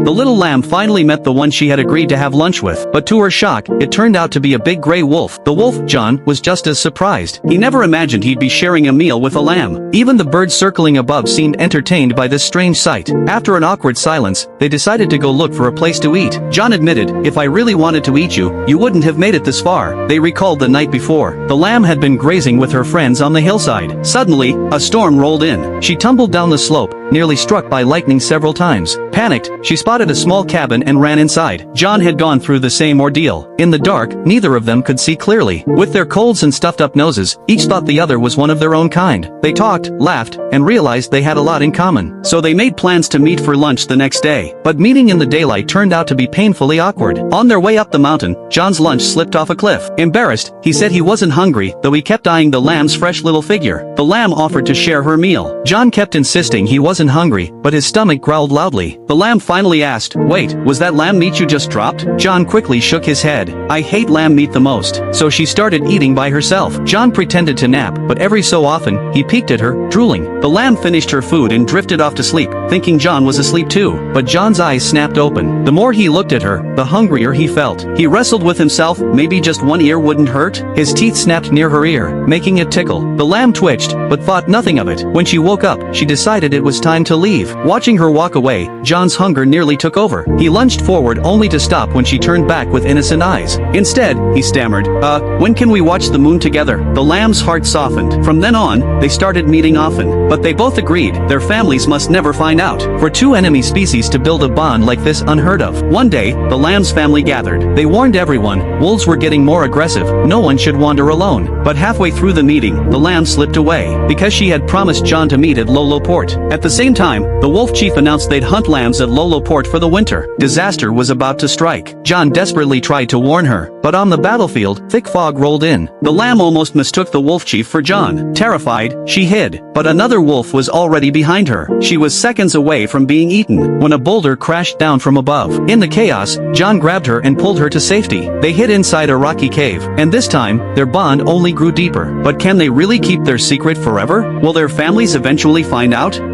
The little lamb finally met the one she had agreed to have lunch with, but to her shock, it turned out to be a big gray wolf. The wolf, John, was just as surprised. He never imagined he'd be sharing a meal with a lamb. Even the birds circling above seemed entertained by this strange sight. After an awkward silence, they decided to go look for a place to eat. John admitted, "If I really wanted to eat you, you wouldn't have made it this far." They recalled the night before. The lamb had been grazing with her friends on the hillside. Suddenly, a storm rolled in. She tumbled down the slope, nearly struck by lightning several times. Panicked, she spotted a small cabin and ran inside. John had gone through the same ordeal. In the dark, neither of them could see clearly. With their colds and stuffed up noses, each thought the other was one of their own kind. They talked, laughed, and realized they had a lot in common. So they made plans to meet for lunch the next day. But meeting in the daylight turned out to be painfully awkward. On their way up the mountain, John's lunch slipped off a cliff. Embarrassed, he said he wasn't hungry, though he kept eyeing the lamb's fresh little figure. The lamb offered to share her meal. John kept insisting he wasn't hungry, but his stomach growled loudly. The lamb finally asked, "Wait, was that lamb meat you just dropped?" John quickly shook his head. "I hate lamb meat the most." So she started eating by herself. John pretended to nap, but every so often, he peeked at her, drooling. The lamb finished her food and drifted off to sleep, thinking John was asleep too. But John's eyes snapped open. The more he looked at her, the hungrier he felt. He wrestled with himself, maybe just one ear wouldn't hurt? His teeth snapped near her ear, making it tickle. The lamb twitched, but thought nothing of it. When she woke up, she decided it was time to leave. Watching her walk away, John's hunger nearly took over. He lunged forward only to stop when she turned back with innocent eyes. Instead, he stammered, when can we watch the moon together?" The lamb's heart softened. From then on, they started meeting often. But they both agreed, their families must never find out. For two enemy species to build a bond like this unheard of. One day, the lamb's family gathered. They warned everyone, wolves were getting more aggressive, no one should wander alone. But halfway through the meeting, the lamb slipped away, because she had promised John to meet at Lolo Port. At the same time, the wolf chief announced they'd hunt lambs at Lolo Port for the winter. Disaster was about to strike. John desperately tried to warn her, but on the battlefield, thick fog rolled in. The lamb almost mistook the wolf chief for John. Terrified, she hid, but another wolf was already behind her. She was seconds away from being eaten, when a boulder crashed down from above. In the chaos, John grabbed her and pulled her to safety. They hid inside a rocky cave, and this time, their bond only grew deeper. But can they really keep their secret forever? Will their families eventually find out?